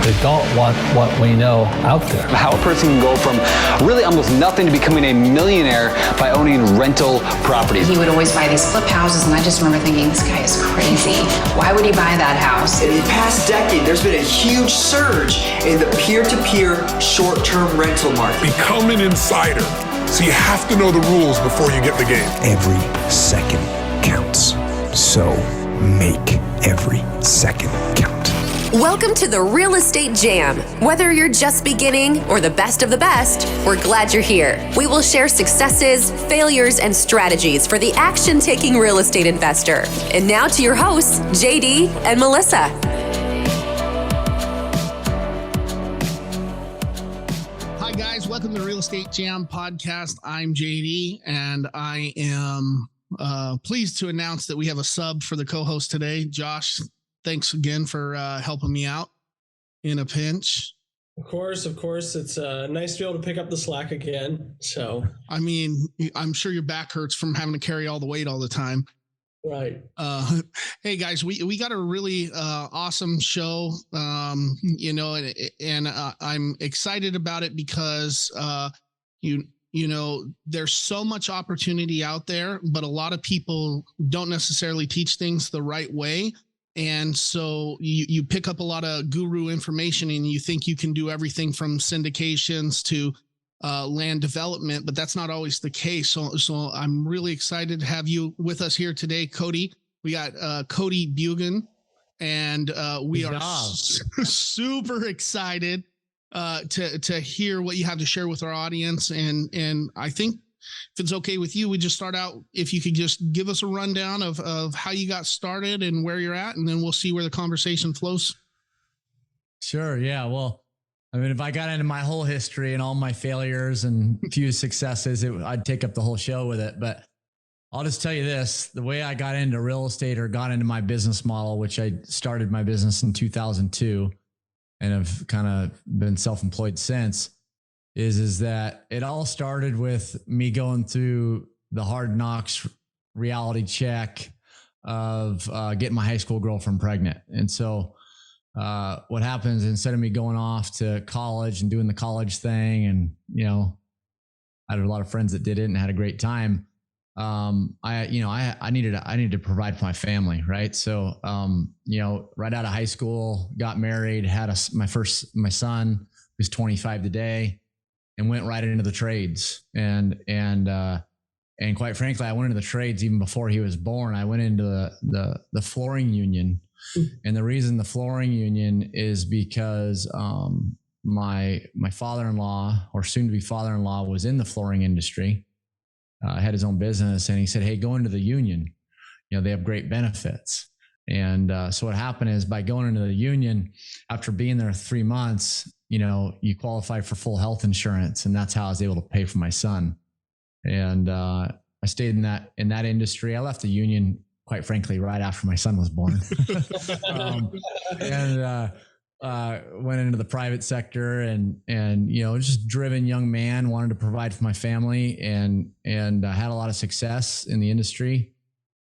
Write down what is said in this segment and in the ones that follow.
They don't want what we know out there. How a person can go from really almost nothing to becoming a millionaire by owning rental properties. He would always buy these flip houses, and I just remember thinking, this guy is crazy. Why would he buy that house? In the past decade, there's been a huge surge in the peer-to-peer short-term rental market. Become an insider. So you have to know the rules before you get the game. Every second counts. So make every second count. Welcome to the Real Estate Jam. Whether you're just beginning or the best of the best, we're glad you're here. We will share successes, failures, and strategies for the action-taking real estate investor. And now to your hosts, JD and Melissa. Hi guys, welcome to the Real Estate Jam podcast. I'm JD, and I am pleased to announce that we have a sub for the co-host today. Josh, thanks again for helping me out in a pinch. Of course. It's nice to be able to pick up the slack again. So, I mean, I'm sure your back hurts from having to carry all the weight all the time. Right. Hey guys, we got a really awesome show, and I'm excited about it because you know, there's so much opportunity out there, but a lot of people don't necessarily teach things the right way. And so you pick up a lot of guru information and you think you can do everything from syndications to land development, but that's not always the case. So I'm really excited to have you with us here today, Cody. We got Cody Bjugan, and we are super excited to hear what you have to share with our audience. And I think if it's okay with you, we just start out, if you could just give us a rundown of how you got started and where you're at, and then we'll see where the conversation flows. Sure. Yeah. Well, I mean, if I got into my whole history and all my failures and few successes, I'd take up the whole show with it. But I'll just tell you this, the way I got into real estate or got into my business model, which I started my business in 2002 and have kind of been self-employed since, is that it all started with me going through the hard knocks reality check of getting my high school girlfriend pregnant. And so what happens, instead of me going off to college and doing the college thing, and, you know, I had a lot of friends that did it and had a great time. I needed to provide for my family. Right. So, right out of high school, got married, had my son who's 25 today, and went right into the trades. And quite frankly, I went into the trades even before he was born. I went into the flooring union. And the reason the flooring union is because my father-in-law, or soon to be father-in-law, was in the flooring industry, had his own business. And he said, hey, go into the union. You know, they have great benefits. And so what happened is, by going into the union, after being there 3 months, you know, you qualify for full health insurance. And that's how I was able to pay for my son. And I stayed in that industry. I left the union, quite frankly, right after my son was born. Went into the private sector and, you know, just driven young man, wanted to provide for my family, and had a lot of success in the industry.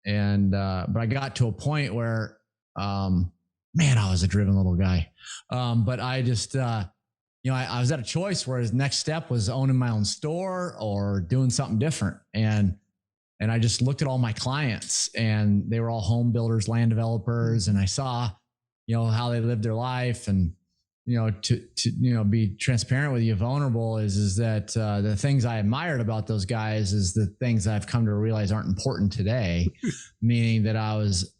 And, but I got to a point where, I was a driven little guy. But I just, I was at a choice where his next step was owning my own store or doing something different. And I just looked at all my clients, and they were all home builders, land developers. And I saw, you know, how they lived their life. And, you know, to be transparent with you, vulnerable, is that the things I admired about those guys is the things I've come to realize aren't important today. Meaning that I was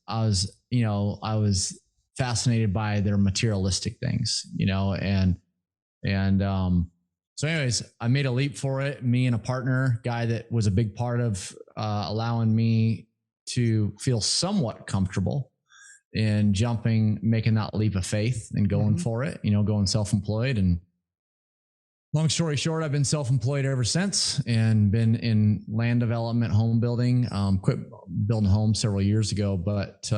fascinated by their materialistic things, you know, so anyways, I made a leap for it. Me and a partner, guy that was a big part of allowing me to feel somewhat comfortable in making that leap of faith and going for it, you know, going self-employed. And long story short, I've been self-employed ever since, and been in land development, home building, quit building homes several years ago. But,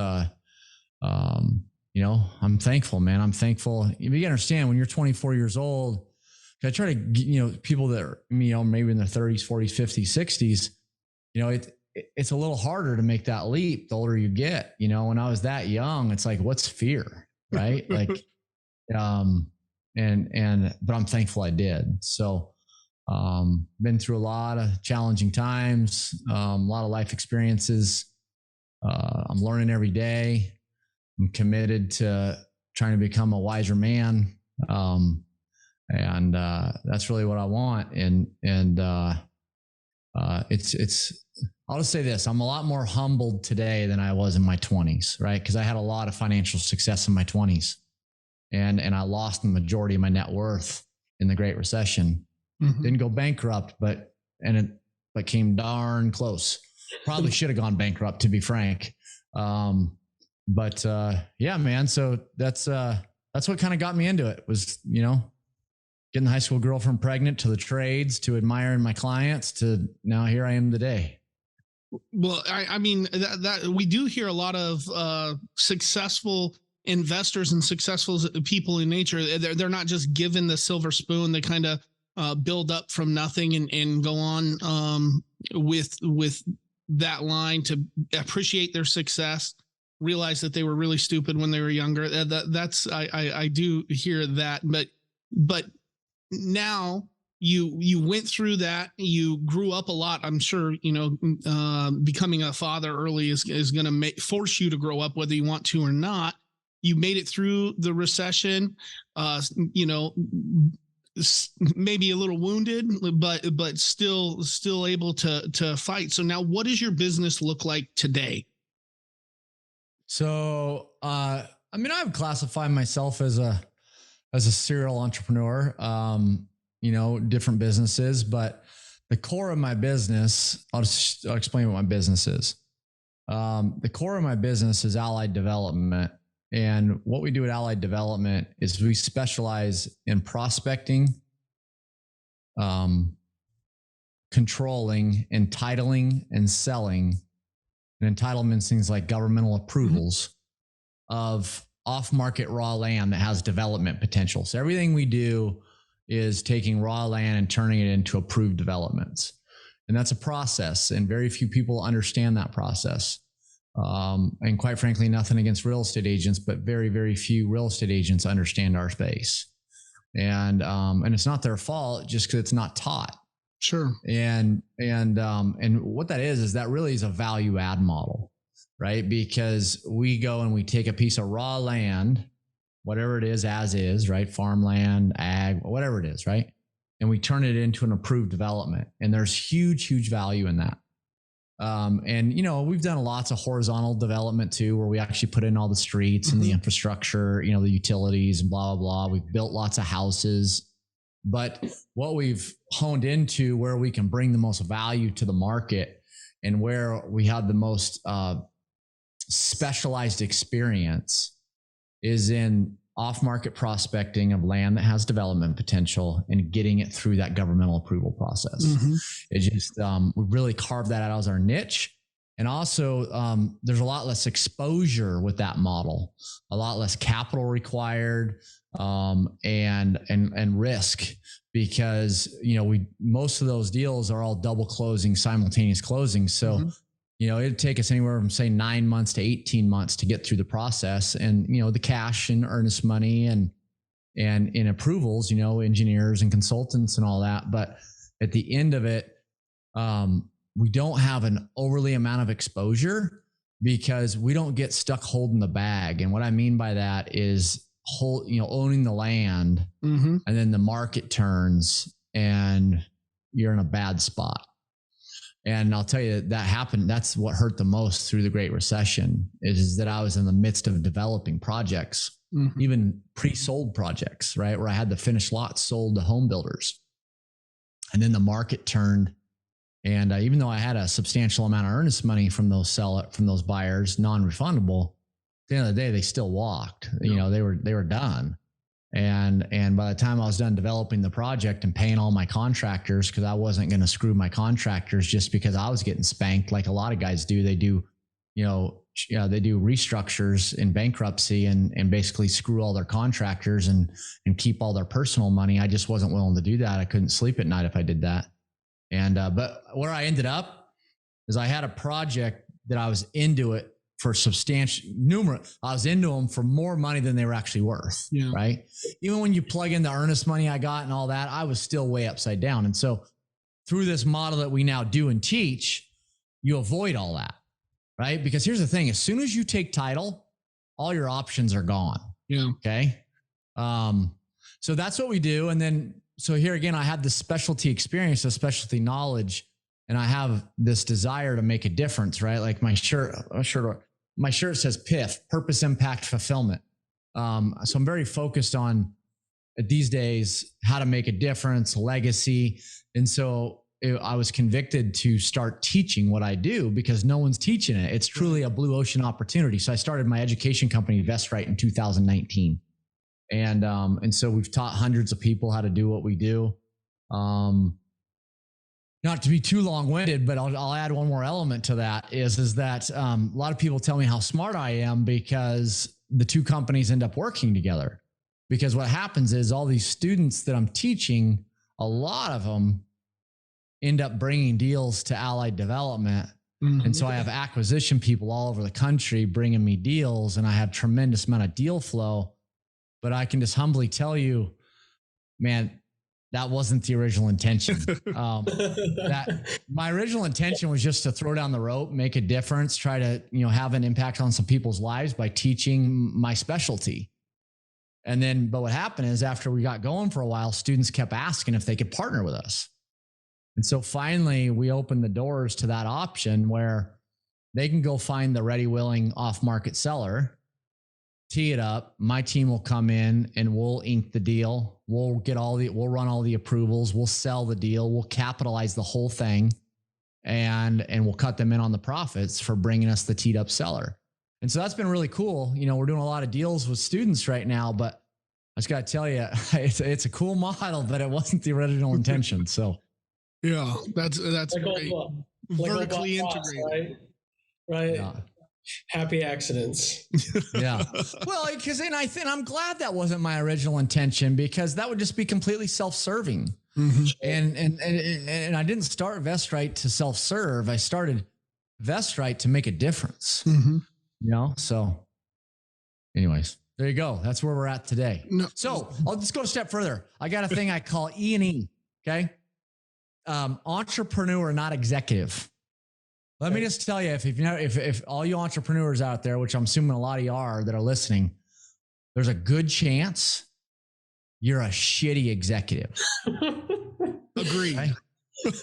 I'm thankful, man. I'm thankful. You understand, when you're 24 years old, I try to, people that are, maybe in their 30s, 40s, 50s, 60s, it's a little harder to make that leap the older you get. When I was that young, it's like, what's fear, right? Like, But I'm thankful I did. So, been through a lot of challenging times, a lot of life experiences. I'm learning every day. I'm committed to trying to become a wiser man. And that's really what I want. I'll just say this. I'm a lot more humbled today than I was in my 20s, right? Because I had a lot of financial success in my 20s. And I lost the majority of my net worth in the Great Recession. Mm-hmm. Didn't go bankrupt, but came darn close. Probably should have gone bankrupt, to be frank. Yeah, man. So that's what kind of got me into it was, getting the high school girlfriend pregnant, to the trades, to admiring my clients, to now here I am today. Well, I mean, that we do hear a lot of successful investors and successful people in nature. They're not just given the silver spoon. They kind of build up from nothing and go on with that line to appreciate their success, realize that they were really stupid when they were younger. I do hear that, but now you went through that. You grew up a lot. I'm sure, becoming a father early is going to force you to grow up, whether you want to or not. You made it through the recession, maybe a little wounded, but still able to fight. So now what does your business look like today? So, I would classify myself as a serial entrepreneur, different businesses, but the core of my business, I'll explain what my business is. The core of my business is allied development. And what we do at allied development is we specialize in prospecting, controlling, entitling, and selling. And entitlements, things like governmental approvals of off-market raw land that has development potential. So everything we do is taking raw land and turning it into approved developments. And that's a process, and very few people understand that process. And quite frankly, nothing against real estate agents, but very, very few real estate agents understand our space. And it's not their fault, just because it's not taught. Sure. And what that is that really is a value add model, right? Because we go and we take a piece of raw land, whatever it is, as is, right? Farmland, ag, whatever it is, right? And we turn it into an approved development. And there's huge, huge value in that. We've done lots of horizontal development too, where we actually put in all the streets and the infrastructure, the utilities and blah, blah, blah. We've built lots of houses. But what we've honed into, where we can bring the most value to the market and where we have the most specialized experience, is in off-market prospecting of land that has development potential and getting it through that governmental approval process. It just, we really carved that out as our niche. And also, there's a lot less exposure with that model, a lot less capital required, and risk, because, most of those deals are all double closing, simultaneous closing. So, it'd take us anywhere from, say, 9 months to 18 months to get through the process, and, the cash and earnest money and in approvals, engineers and consultants and all that. But at the end of it, we don't have an overly amount of exposure, because we don't get stuck holding the bag. And what I mean by that is owning the land, and then the market turns and you're in a bad spot. And I'll tell you, that happened. That's what hurt the most through the Great Recession, is that I was in the midst of developing projects, even pre-sold projects, right? Where I had the finished lots sold to home builders. And then the market turned. And even though I had a substantial amount of earnest money from those buyers, non-refundable, at the end of the day, they still walked. They were done. And by the time I was done developing the project and paying all my contractors, because I wasn't going to screw my contractors just because I was getting spanked, like a lot of guys do. They do, they do restructures in bankruptcy and basically screw all their contractors and keep all their personal money. I just wasn't willing to do that. I couldn't sleep at night if I did that. And but where I ended up is I had a project that I was into it for substantial numerous. I was into them for more money than they were actually worth. Yeah. Right. Even when you plug in the earnest money I got and all that, I was still way upside down. And so through this model that we now do and teach, you avoid all that. Right. Because here's the thing, as soon as you take title, all your options are gone. Yeah. Okay. So that's what we do. And then, so here again, I have this specialty experience, this specialty knowledge, and I have this desire to make a difference, right? Like my shirt says PIF, purpose, impact, fulfillment. So I'm very focused on these days, how to make a difference, legacy. And so I was convicted to start teaching what I do because no one's teaching it. It's truly a blue ocean opportunity. So I started my education company, VestRight, in 2019. And so we've taught hundreds of people how to do what we do. Not to be too long-winded, but I'll add one more element to that is that a lot of people tell me how smart I am because the two companies end up working together. Because what happens is all these students that I'm teaching, a lot of them end up bringing deals to Allied Development. Mm-hmm. And so I have acquisition people all over the country bringing me deals, and I have tremendous amount of deal flow. But I can just humbly tell you, man, that wasn't the original intention. My original intention was just to throw down the rope, make a difference, try to, have an impact on some people's lives by teaching my specialty. And then, but what happened is after we got going for a while, students kept asking if they could partner with us. And so finally we opened the doors to that option where they can go find the ready, willing off-market seller, tee it up. My team will come in and we'll ink the deal. We'll run all the approvals. We'll sell the deal. We'll capitalize the whole thing and we'll cut them in on the profits for bringing us the teed up seller. And so that's been really cool. We're doing a lot of deals with students right now, but I just got to tell you, it's a cool model, but it wasn't the original intention. So yeah, that's like great. Vertically integrated. Right. Yeah. Happy accidents. Yeah. Well, because I'm glad that wasn't my original intention because that would just be completely self-serving. Mm-hmm. And I didn't start VestRight to self-serve. I started VestRight to make a difference. Mm-hmm. So anyways, there you go. That's where we're at today. No. So I'll just go a step further. I got a thing I call E&E. Okay. Entrepreneur, not executive. Let me just tell you, if all you entrepreneurs out there, which I'm assuming a lot of you are that are listening, there's a good chance you're a shitty executive. Agreed.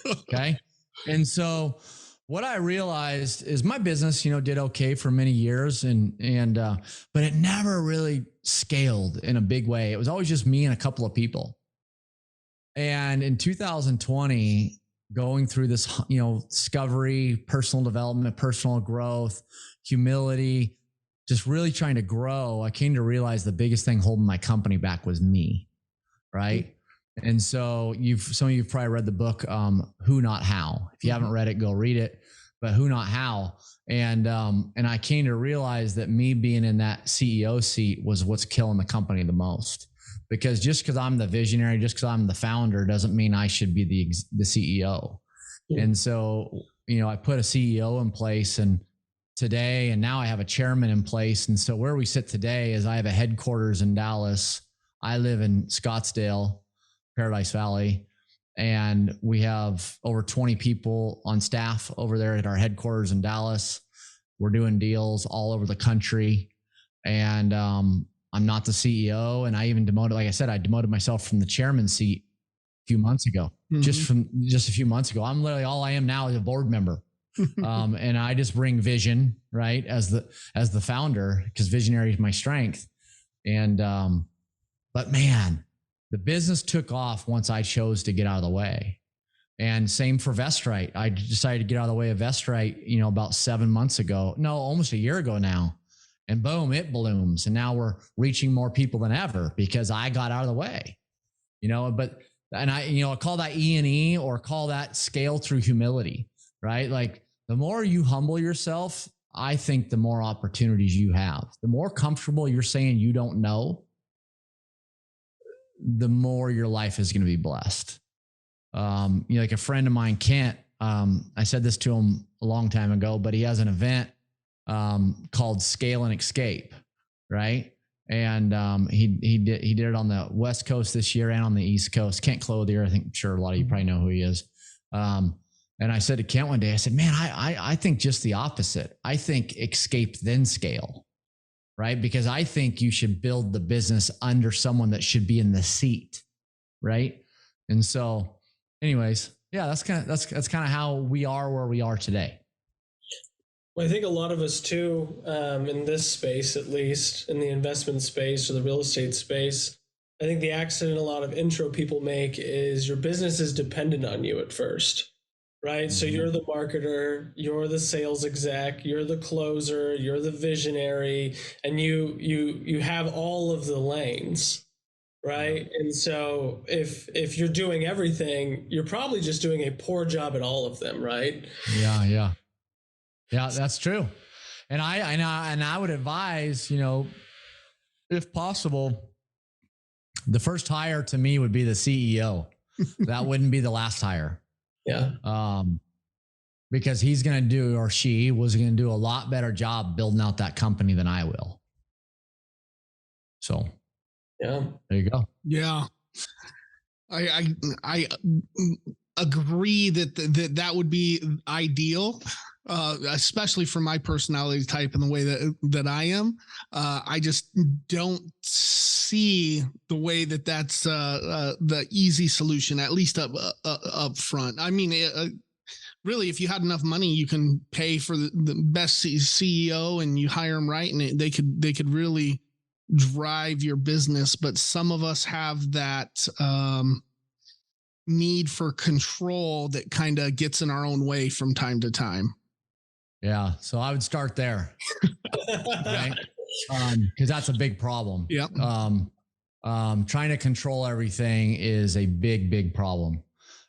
Okay. And so what I realized is my business, did okay for many years but it never really scaled in a big way. It was always just me and a couple of people. And in 2020, going through this, discovery, personal development, personal growth, humility, just really trying to grow, I came to realize the biggest thing holding my company back was me. Right. And so some of you've probably read the book, Who Not How. If you haven't read it, go read it, but Who Not How. And I came to realize that me being in that CEO seat was what's killing the company the most. Because just because I'm the visionary, just because I'm the founder doesn't mean I should be the CEO. Yeah. And so, I put a CEO in place and now I have a chairman in place. And so where we sit today is I have a headquarters in Dallas. I live in Scottsdale, Paradise Valley, and we have over 20 people on staff over there at our headquarters in Dallas. We're doing deals all over the country. And, I'm not the CEO. And I even I demoted myself from the chairman seat a few months ago, just a few months ago. I'm literally all I am now is a board member. And I just bring vision, right. As the founder, because visionary is my strength. And, but man, the business took off once I chose to get out of the way. And same for VestRight. I decided to get out of the way of VestRight, about 7 months ago. No, almost a year ago now. And boom, it blooms. And now we're reaching more people than ever because I got out of the way, I call that E&E or call that scale through humility, right? Like the more you humble yourself, I think the more opportunities you have. The more comfortable you're saying you don't know, the more your life is going to be blessed. Like a friend of mine, Kent, I said this to him a long time ago, but he has an event called Scale and Escape, right? And he did it on the West Coast this year and on the East Coast. Kent Clothier, I'm sure a lot of you probably know who he is. And I said to Kent one day, I said, man, I think just the opposite. I think escape then scale, right? Because I think you should build the business under someone that should be in the seat, right? And so, anyways, yeah, that's kind of how we are where we are today. Well, I think a lot of us too, in this space, at least in the investment space or the real estate space, I think the accident a lot of intro people make is your business is dependent on you at first, right? Mm-hmm. So you're the marketer, you're the sales exec, you're the closer, you're the visionary, and you have all of the lanes, right? And so if you're doing everything, you're probably just doing a poor job at all of them, right? Yeah, that's true. And I would advise, if possible, the first hire to me would be the CEO. That wouldn't be the last hire. Yeah. Because he's going to do, or she was going to do a lot better job building out that company than I will. So, yeah, there you go. Yeah. I agree that would be ideal, especially for my personality type and the way that I am. I just don't see the way that's the easy solution, at least up front. I mean, really, if you had enough money, you can pay for the best CEO and you hire them right, and they could really drive your business. But some of us have that need for control that kind of gets in our own way from time to time. Yeah. So I would start there. Right. Cause that's a big problem. Yep. Trying to control everything is a big problem.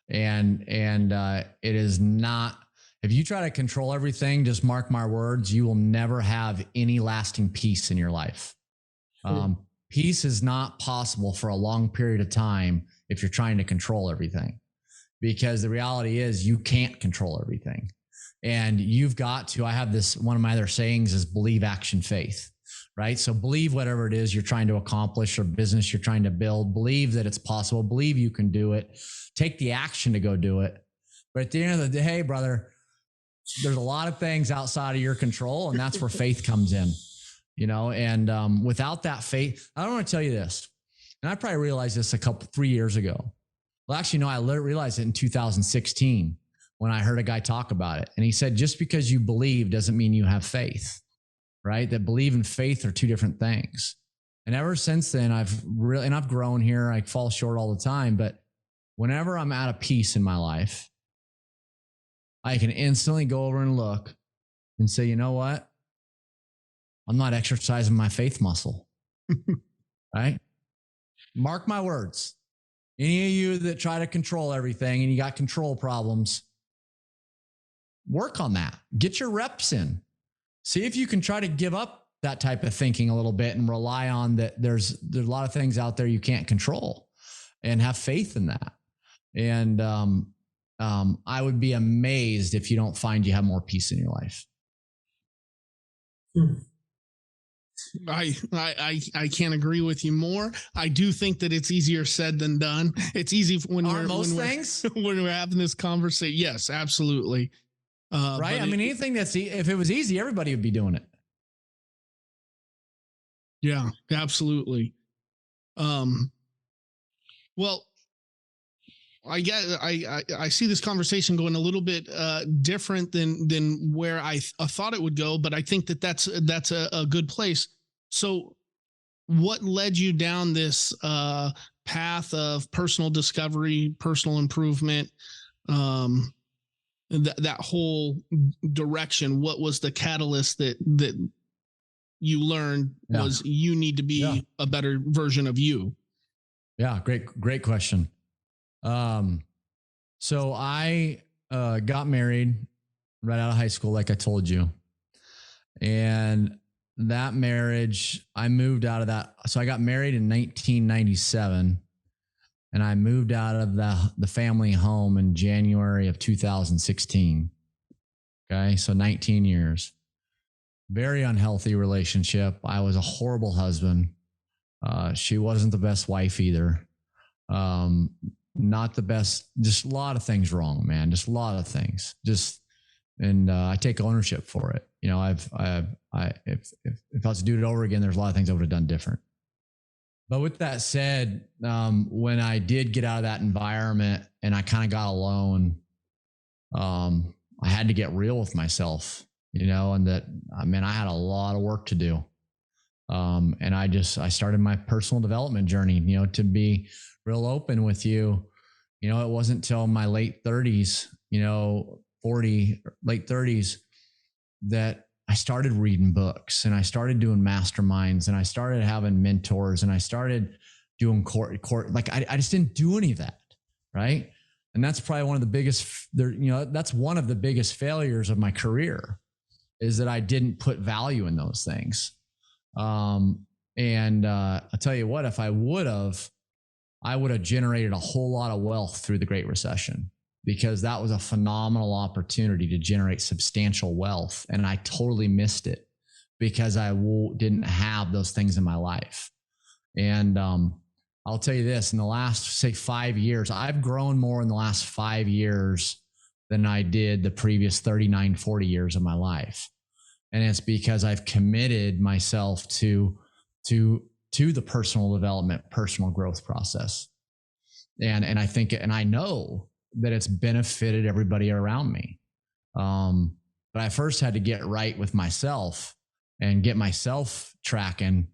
And it is not, if you try to control everything, just mark my words, you will never have any lasting peace in your life. Peace is not possible for a long period of time if you're trying to control everything, because the reality is you can't control everything. And you've got to, I have this, one of my other sayings is believe, action, faith, right? So believe whatever it is you're trying to accomplish or business you're trying to build, believe that it's possible, believe you can do it, take the action to go do it. But at the end of the day, brother, there's a lot of things outside of your control, and that's where faith comes in, and without that faith, I don't want to tell you this. And I probably realized this 3 years ago. Well, actually, no, I realized it in 2016 when I heard a guy talk about it. And he said, just because you believe doesn't mean you have faith, right? That believe and faith are two different things. And ever since then, I've grown here. I fall short all the time, but whenever I'm out of peace in my life, I can instantly go over and look and say, you know what? I'm not exercising my faith muscle, right? Mark my words. Any of you that try to control everything and you got control problems, work on that. Get your reps in. See if you can try to give up that type of thinking a little bit and rely on that there's a lot of things out there you can't control, and have faith in that. And I would be amazed if you don't find you have more peace in your life. I can't agree with you more. I do think that it's easier said than done. It's easy when we're having this conversation. Yes, absolutely. Right. I mean, anything if it was easy, everybody would be doing it. Yeah, absolutely. Well, I guess I see this conversation going a little bit different than where I thought it would go, but I think that's a good place. So, what led you down this path of personal discovery, personal improvement, that whole direction? What was the catalyst that you learned was you need to be a better version of you? Yeah, great question. So I got married right out of high school, like I told you. And that marriage, I moved out of that. So I got married in 1997, and I moved out of the family home in January of 2016. Okay. So 19 years. very unhealthy relationship. I was a horrible husband. She wasn't the best wife either. Not the best, just a lot of things wrong, man. Just a lot of things. And I take ownership for it. You know, if I was to do it over again, there's a lot of things I would have done different. But with that said, when I did get out of that environment and I kind of got alone, I had to get real with myself, you know, and that, I mean, I had a lot of work to do. And I started my personal development journey, you know, to be real open with you. You know, it wasn't till my late 30s, you know, late 30s that I started reading books and I started doing masterminds and I started having mentors and I started doing court. Like I just didn't do any of that. Right. And that's probably one of the biggest, that's one of the biggest failures of my career, is that I didn't put value in those things. I'll tell you what, if I would have generated a whole lot of wealth through the Great Recession, because that was a phenomenal opportunity to generate substantial wealth. And I totally missed it because I didn't have those things in my life. And I'll tell you this, in the last, say, 5 years, I've grown more in the last 5 years than I did the previous 39, 40 years of my life. And it's because I've committed myself to the personal development, personal growth process. And I think, and I know that it's benefited everybody around me. But I first had to get right with myself and get myself tracking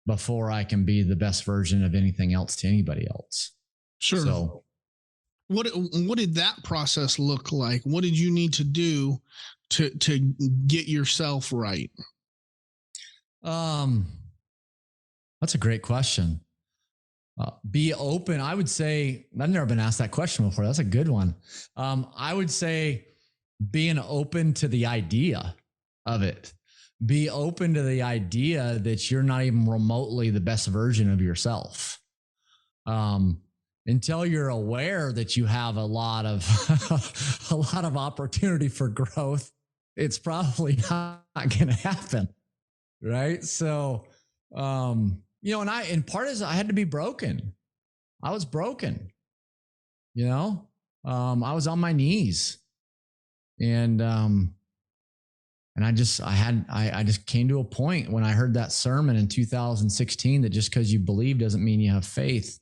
before I can be the best version of anything else to anybody else. Sure. So what did that process look like? What did you need to do to get yourself right? That's a great question. Be open. I would say, I've never been asked that question before. That's a good one. I would say being open to the idea of it. Be open to the idea that you're not even remotely the best version of yourself. Until you're aware that you have a lot of opportunity for growth, it's probably not going to happen. Right. So, and part is I had to be broken. I was broken, I was on my knees, and I just came to a point when I heard that sermon in 2016 that just because you believe doesn't mean you have faith.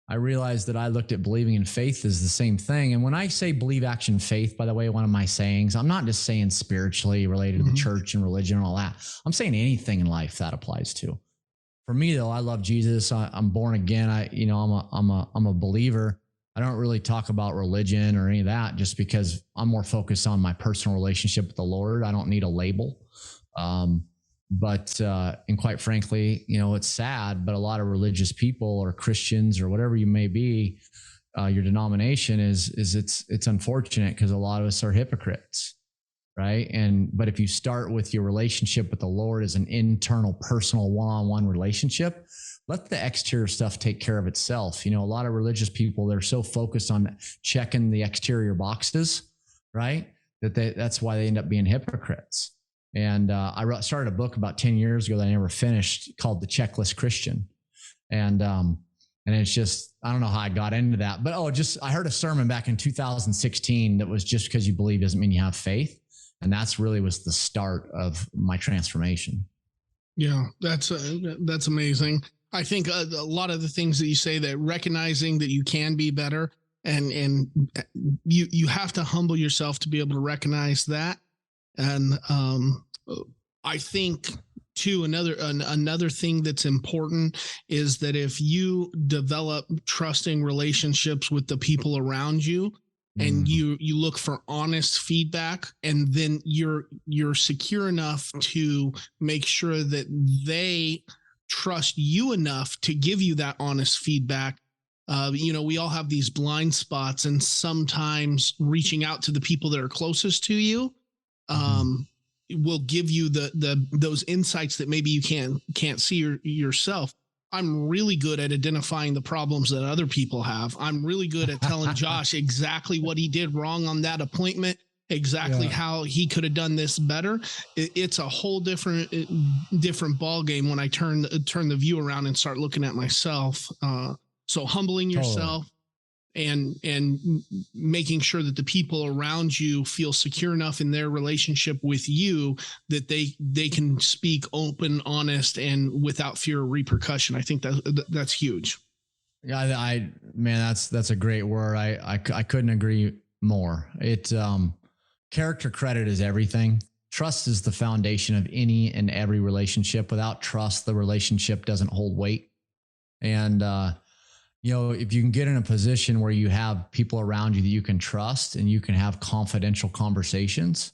I realized that I looked at believing and faith as the same thing. And when I say believe, action, faith, by the way, one of my sayings, I'm not just saying spiritually related to the church and religion and all that. I'm saying anything in life that applies to. For me, though, I love Jesus. I'm born again. I'm a believer. I don't really talk about religion or any of that just because I'm more focused on my personal relationship with the Lord. I don't need a label. But quite frankly, it's sad, but a lot of religious people or Christians or whatever you may be, your denomination it's unfortunate because a lot of us are hypocrites, right? But if you start with your relationship with the Lord as an internal, personal, one-on-one relationship, let the exterior stuff take care of itself. A lot of religious people, they're so focused on checking the exterior boxes, right? That's why they end up being hypocrites. And I started a book about 10 years ago that I never finished called The Checklist Christian. And it's just, I don't know how I got into that, but I heard a sermon back in 2016 that was just because you believe doesn't mean you have faith. And that's really was the start of my transformation. Yeah, that's amazing. I think a lot of the things that you say, that recognizing that you can be better and you have to humble yourself to be able to recognize that. And I think too, another thing that's important is that if you develop trusting relationships with the people around you, and you look for honest feedback, and then you're secure enough to make sure that they trust you enough to give you that honest feedback. We all have these blind spots, and sometimes reaching out to the people that are closest to you will give you those insights that maybe you can't see yourself. I'm really good at identifying the problems that other people have. I'm really good at telling Josh exactly what he did wrong on that appointment exactly how he could have done this better. It's a whole different ball game when I turn the view around and start looking at myself. So humbling yourself and making sure that the people around you feel secure enough in their relationship with you that they can speak open, honest, and without fear of repercussion. I think that's huge. Yeah, man, that's a great word. I couldn't agree more. Character credit is everything. Trust is the foundation of any and every relationship. Without trust, the relationship doesn't hold weight. And, if you can get in a position where you have people around you that you can trust and you can have confidential conversations,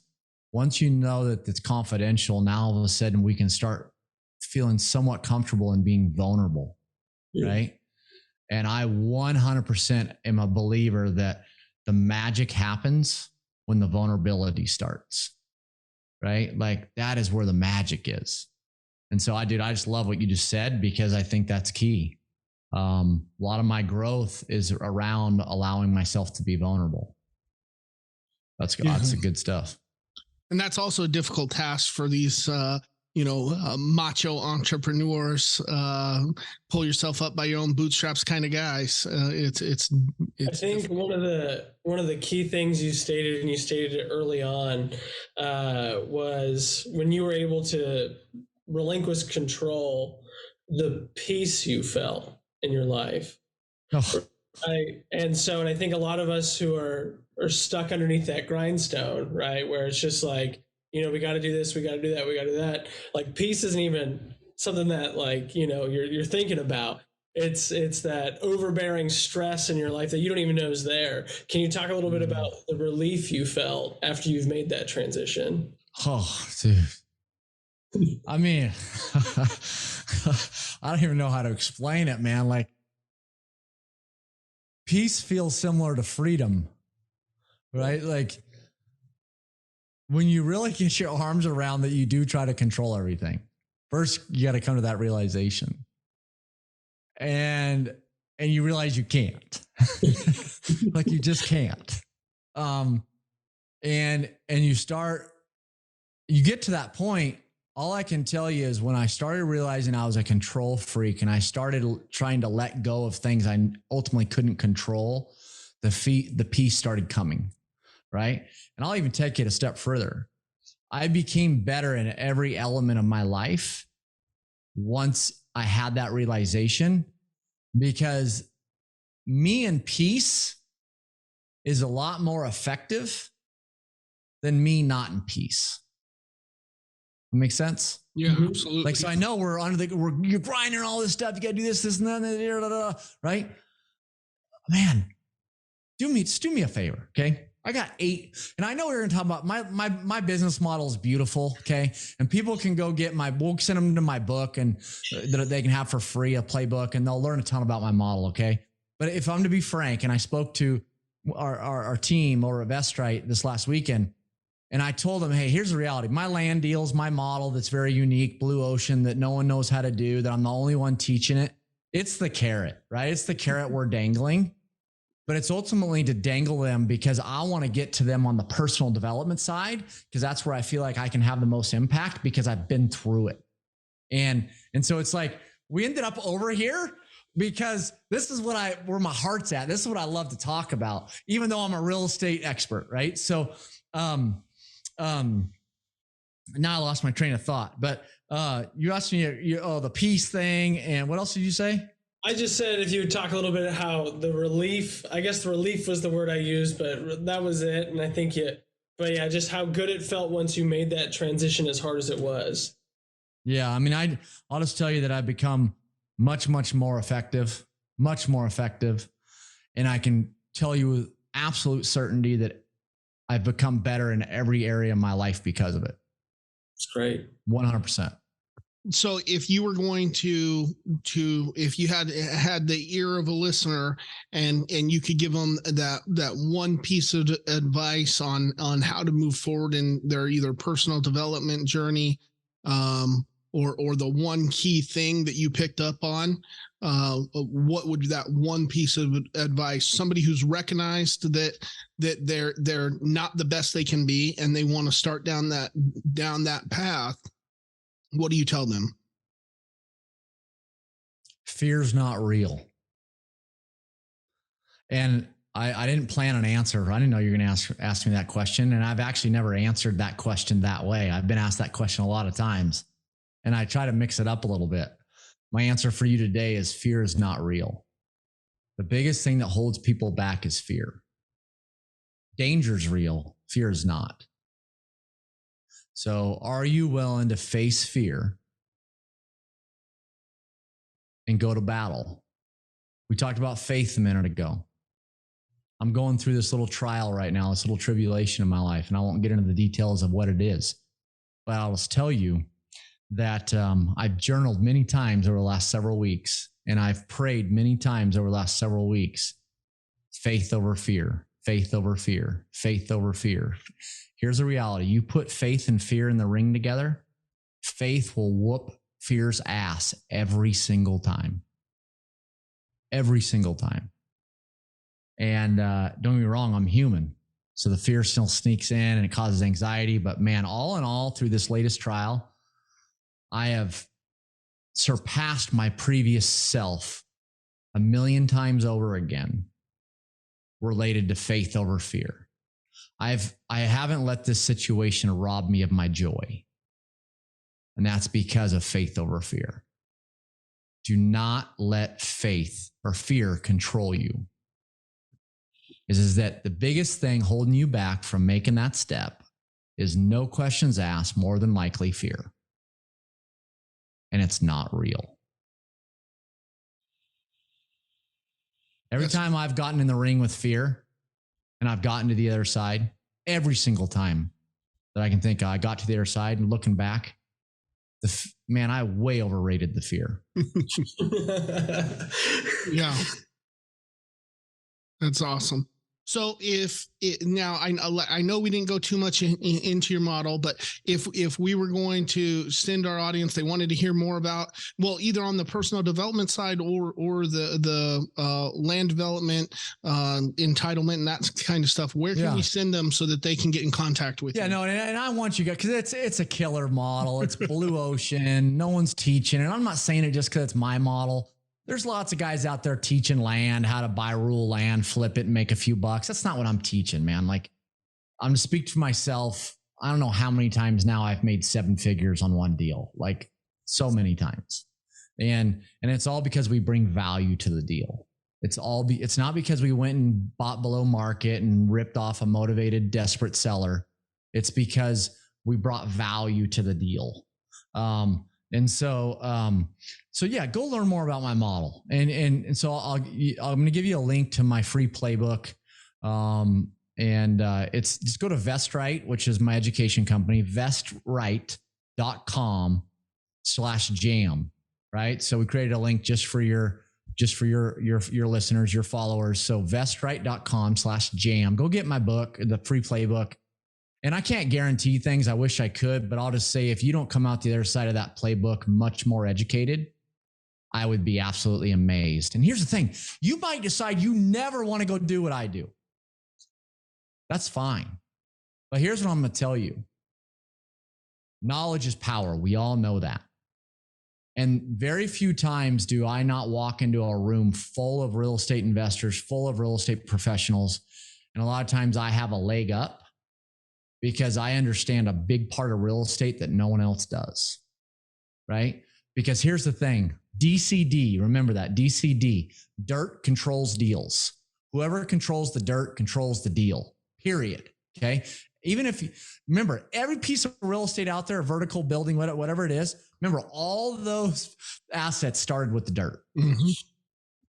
once you know that it's confidential, now all of a sudden we can start feeling somewhat comfortable in being vulnerable. Yeah. Right. And I 100% am a believer that the magic happens when the vulnerability starts, right? Like that is where the magic is. And so I just love what you just said, because I think that's key. A lot of my growth is around allowing myself to be vulnerable. That's good stuff. And that's also a difficult task for these, macho entrepreneurs, pull yourself up by your own bootstraps kind of guys. It's I think one of the key things you stated, and you stated it early on, was when you were able to relinquish control, the peace you felt in your life. Oh. And I think a lot of us who are stuck underneath that grindstone, right, where it's just like, we got to do this, we got to do that, we got to do that. Like peace isn't even something that you're thinking about. It's that overbearing stress in your life that you don't even know is there. Can you talk a little bit about the relief you felt after you've made that transition? Oh, dude. I mean, I don't even know how to explain it, man. Like peace feels similar to freedom, right? Like when you really get your arms around that, you do try to control everything. First, you got to come to that realization. And you realize you can't. Like you just can't. And you get to that point. All I can tell you is when I started realizing I was a control freak and I started trying to let go of things I ultimately couldn't control, the peace started coming, right? And I'll even take it a step further. I became better in every element of my life once I had that realization, because me in peace is a lot more effective than me not in peace. Make sense? Yeah, absolutely. Like, so I know you're grinding all this stuff. You got to do this, and that, right? Man, do me a favor. Okay. I got 8, and I know we're going to talk about my business model is beautiful. Okay. And people can go get we'll send them to my book and that they can have for free, a playbook, and they'll learn a ton about my model. Okay. But if I'm to be frank, and I spoke to our team over at Vestrite this last weekend, and I told them, hey, here's the reality. My land deals, my model that's very unique, blue ocean, that no one knows how to do, that I'm the only one teaching it. It's the carrot, right? It's the carrot we're dangling, but it's ultimately to dangle them because I want to get to them on the personal development side, because that's where I feel like I can have the most impact because I've been through it. And so it's like, we ended up over here because this is where my heart's at. This is what I love to talk about, even though I'm a real estate expert, right? So, now I lost my train of thought, but you asked me the peace thing, and what else did you say? I just said if you would talk a little bit how the relief, I guess the relief was the word I used, but that was it. And I think just how good it felt once you made that transition, as hard as it was. Yeah. I mean, I'll just tell you that I've become much, much more effective. And I can tell you with absolute certainty that I've become better in every area of my life because of it. It's great. 100%. So if you were going to if you had the ear of a listener and you could give them that one piece of advice on how to move forward in their either personal development journey, or the one key thing that you picked up on, what would that one piece of advice, somebody who's recognized that they're not the best they can be and they want to start down that path, what do you tell them? Fear's not real. And I didn't plan an answer. I didn't know you were going to ask me that question. And I've actually never answered that question that way. I've been asked that question a lot of times, and I try to mix it up a little bit. My answer for you today is fear is not real. The biggest thing that holds people back is fear. Danger's real. Fear is not. So are you willing to face fear and go to battle? We talked about faith a minute ago. I'm going through this little trial right now, this little tribulation in my life, and I won't get into the details of what it is. But I'll just tell you that I've journaled many times over the last several weeks, and I've prayed many times over the last several weeks. Faith over fear, faith over fear, faith over fear. Here's the reality. You put faith and fear in the ring together, faith will whoop fear's ass every single time. Every single time. And don't get me wrong, I'm human. So the fear still sneaks in and it causes anxiety. But man, all in all, through this latest trial, I have surpassed my previous self 1,000,000 times over again related to faith over fear. I haven't let this situation rob me of my joy. And that's because of faith over fear. Do not let faith or fear control you. Is that the biggest thing holding you back from making that step is no questions asked, more than likely fear. And it's not real. Every time I've gotten in the ring with fear and I've gotten to the other side, every single time that I can think of, I got to the other side and looking back, man, I way overrated the fear. Yeah. That's awesome. So now I know we didn't go too much into your model, but if we were going to send our audience, they wanted to hear more about, well, either on the personal development side or the land development, entitlement and that kind of stuff, where can we send them so that they can get in contact with you? Yeah, no, and I want you guys, because it's a killer model. It's blue ocean. No one's teaching it. I'm not saying it just because it's my model. There's lots of guys out there teaching land, how to buy rural land, flip it and make a few bucks. That's not what I'm teaching, man. Like, I'm to speak for myself. I don't know how many times now I've made 7 figures on one deal, like so many times. And it's all because we bring value to the deal. It's not because we went and bought below market and ripped off a motivated, desperate seller. It's because we brought value to the deal. So yeah, go learn more about my model. And so I'm going to give you a link to my free playbook. It's just go to Vestrite, which is my education company, vestrite.com/jam. Right. So we created a link just for your listeners, your followers. So vestrite.com/jam, go get my book, the free playbook. And I can't guarantee things. I wish I could, but I'll just say, if you don't come out the other side of that playbook much more educated, I would be absolutely amazed. And here's the thing. You might decide you never want to go do what I do. That's fine. But here's what I'm going to tell you. Knowledge is power. We all know that. And very few times do I not walk into a room full of real estate investors, full of real estate professionals. And a lot of times I have a leg up, because I understand a big part of real estate that no one else does, right? Because here's the thing, DCD, remember that, DCD, dirt controls deals. Whoever controls the dirt controls the deal, period, okay? Even if you, remember, every piece of real estate out there, vertical building, whatever it is, remember, all those assets started with the dirt. Mm-hmm.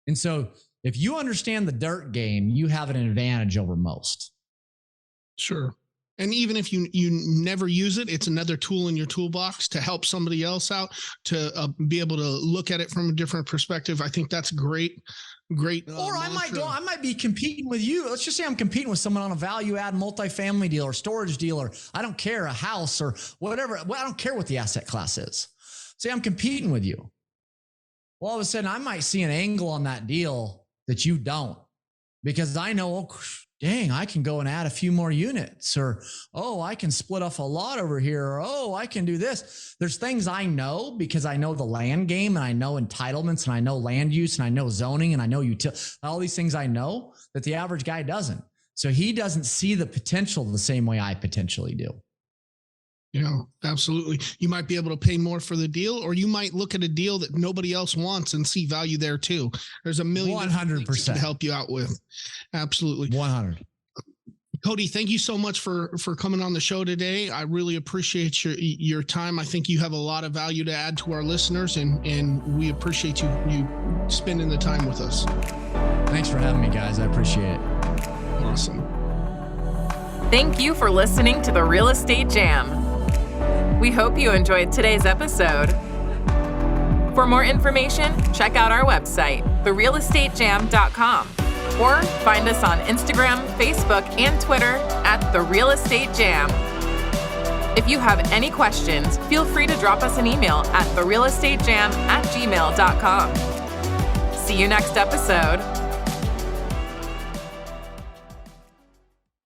And so if you understand the dirt game, you have an advantage over most. Sure. And even if you never use it, it's another tool in your toolbox to help somebody else out, to be able to look at it from a different perspective. I think that's great. Or I might be competing with you. Let's just say I'm competing with someone on a value add multifamily deal or storage deal, or I don't care, a house or whatever. Well, I don't care what the asset class is. Say I'm competing with you. Well, all of a sudden I might see an angle on that deal that you don't, because I know, oh, dang, I can go and add a few more units, or, oh, I can split off a lot over here, or, oh, I can do this. There's things I know because I know the land game, and I know entitlements, and I know land use, and I know zoning, and I know all these things I know that the average guy doesn't. So he doesn't see the potential the same way I potentially do. Yeah, absolutely. You might be able to pay more for the deal, or you might look at a deal that nobody else wants and see value there too. There's a million 100% to help you out with. Absolutely. 100. Cody, thank you so much for coming on the show today. I really appreciate your time. I think you have a lot of value to add to our listeners, and we appreciate you spending the time with us. Thanks for having me, guys. I appreciate it. Awesome. Thank you for listening to the Real Estate Jam. We hope you enjoyed today's episode. For more information, check out our website, therealestatejam.com, or find us on Instagram, Facebook, and Twitter at The Real Estate Jam. If you have any questions, feel free to drop us an email at therealestatejam@gmail.com. See you next episode.